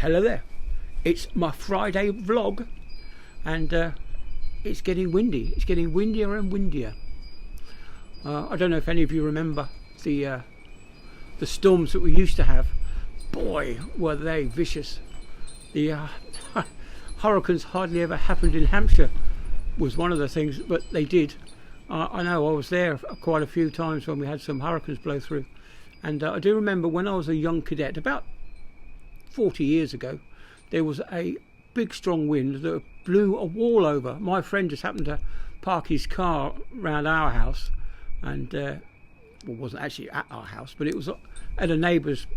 Hello there. It's my Friday vlog, and it's getting windy. It's getting windier and windier. I don't know if any of you remember the storms that we used to have. Boy, were they vicious. The hurricanes hardly ever happened in Hampshire was one of the things, but they did. I know I was there quite a few times when we had some hurricanes blow through, and I do remember when I was a young cadet, about 40 years ago, there was a big strong wind that blew a wall over. My friend just happened to park his car round our house, and well, it wasn't actually at our house, but it was at a neighbour's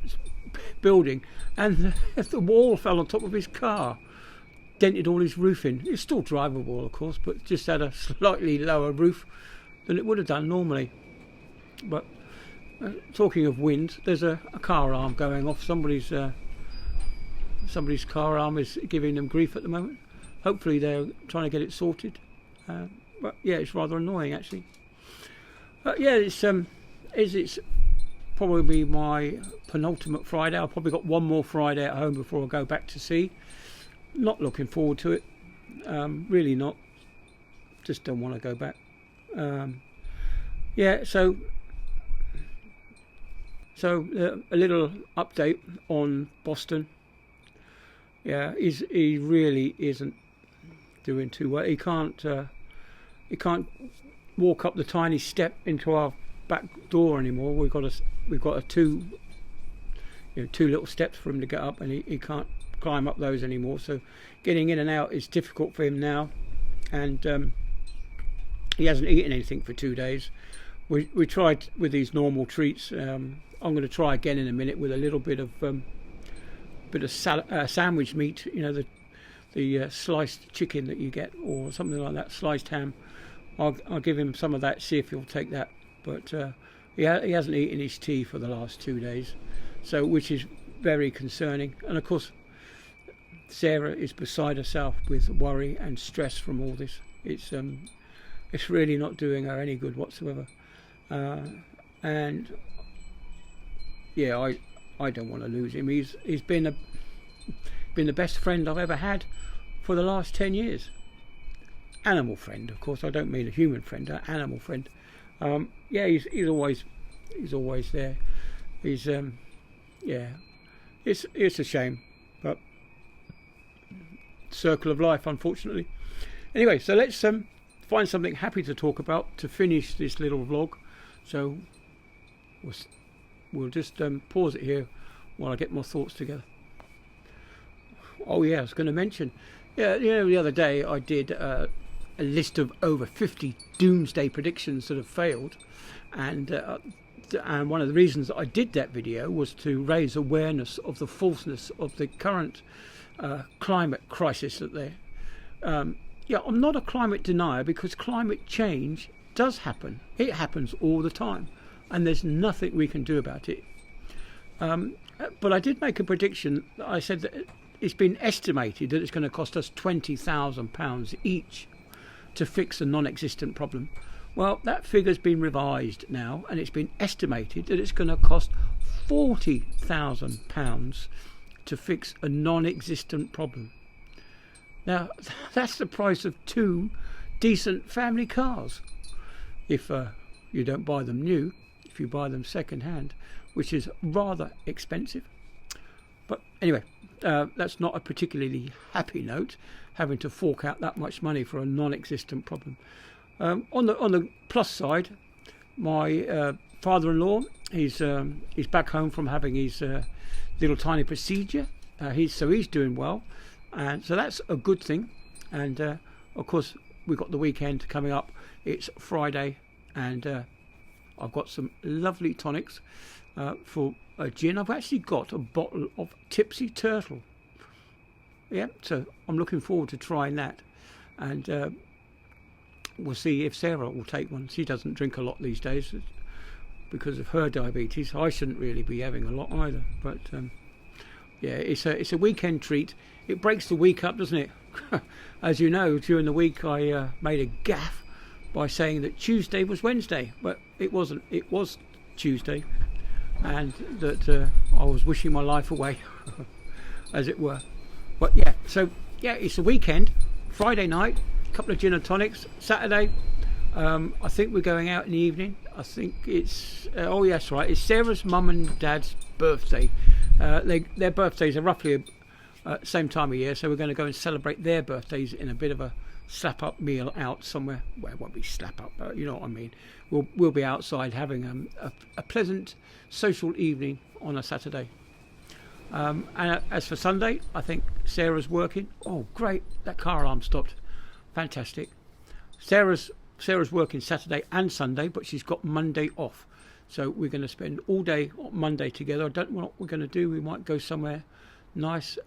building, and the wall fell on top of his car, dented all his roofing. It's still drivable, of course, but just had a slightly lower roof than it would have done normally. But talking of wind, there's a car alarm going off. Somebody's car alarm is giving them grief at the moment. Hopefully they're trying to get it sorted. But yeah, it's rather annoying actually. Yeah, it's probably my penultimate Friday. I've probably got one more Friday at home before I go back to sea. Not looking forward to it. Really not. Just don't want to go back. Yeah, so a little update on Boston. Yeah, he really isn't doing too well. He can't walk up the tiny step into our back door anymore. We've got two little steps for him to get up, and he can't climb up those anymore. So getting in and out is difficult for him now, and he hasn't eaten anything for 2 days. We tried with these normal treats. I'm going to try again in a minute with a little bit of sandwich meat, you know, the sliced chicken that you get, or something like that, sliced ham. I'll give him some of that, see if he'll take that. But he hasn't eaten his tea for the last 2 days, so which is very concerning. And of course, Sarah is beside herself with worry and stress from all this. It's really not doing her any good whatsoever. And yeah, I don't want to lose him. He's been the best friend I've ever had for the last 10 years. Animal friend, of course. I don't mean a human friend, an animal friend. Yeah, he's always there. He's yeah, it's a shame, but circle of life, unfortunately. Anyway, so let's find something happy to talk about to finish this little vlog. So we'll just pause it here while I get my thoughts together. Oh yeah, I was going to mention, yeah, you know, the other day I did a list of over 50 doomsday predictions that have failed, and one of the reasons that I did that video was to raise awareness of the falseness of the current climate crisis that there. Yeah, I'm not a climate denier, because climate change does happen. It happens all the time, and there's nothing we can do about it. But I did make a prediction. I said that it's been estimated that it's going to cost us £20,000 each to fix a non-existent problem. Well, that figure's been revised now, and it's been estimated that it's going to cost £40,000 to fix a non-existent problem. Now, that's the price of 2 decent family cars, if you don't buy them new, if you buy them second hand, which is rather expensive. But anyway, that's not a particularly happy note, having to fork out that much money for a non-existent problem. On the plus side, my father-in-law, he's back home from having his little tiny procedure. He's doing well, and so that's a good thing. And of course, we've got the weekend coming up. It's Friday, and I've got some lovely tonics for a gin. I've actually got a bottle of Tipsy Turtle. Yeah, so I'm looking forward to trying that, and we'll see if Sarah will take one. She doesn't drink a lot these days because of her diabetes. I shouldn't really be having a lot either, but yeah, it's a weekend treat. It breaks the week up, doesn't it? As you know, during the week I made a gaffe by saying that Tuesday was Wednesday, but it wasn't. It was Tuesday, and that I was wishing my life away. as it were. But yeah, so yeah, it's the weekend. Friday night, a couple of gin and tonics. Saturday, I think we're going out in the evening. I think it's oh yes, right. It's Sarah's mum and dad's birthday. Their birthdays are roughly same time of year, so we're going to go and celebrate their birthdays in a bit of a slap-up meal out somewhere. Well, it won't be slap-up, but you know what I mean. We'll be outside having a pleasant social evening on a Saturday. And as for Sunday, I think Sarah's working. Oh, great! That car alarm stopped. Fantastic. Sarah's working Saturday and Sunday, but she's got Monday off. So we're going to spend all day on Monday together. I don't know what we're going to do. We might go somewhere nice.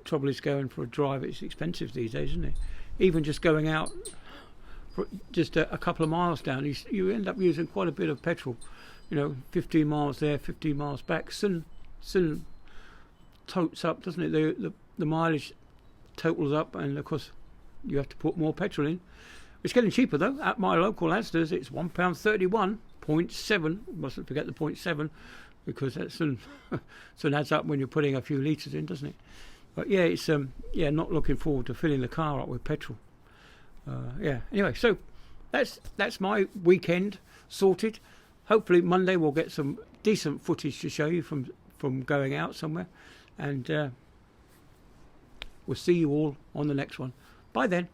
Trouble is going for a drive. It's expensive these days, isn't it? Even just going out for just a couple of miles down, you end up using quite a bit of petrol. 15 miles there, 15 miles back. Soon totes up, doesn't it? The mileage totals up, and of course you have to put more petrol in. It's getting cheaper though. At my local Asda's, it's £1.31. 0.7. Mustn't forget the 0.7, because that soon adds up when you're putting a few litres in, doesn't it? But yeah, it's not looking forward to filling the car up with petrol. Anyway, so that's my weekend sorted. Hopefully Monday we'll get some decent footage to show you from going out somewhere, and we'll see you all on the next one. Bye then.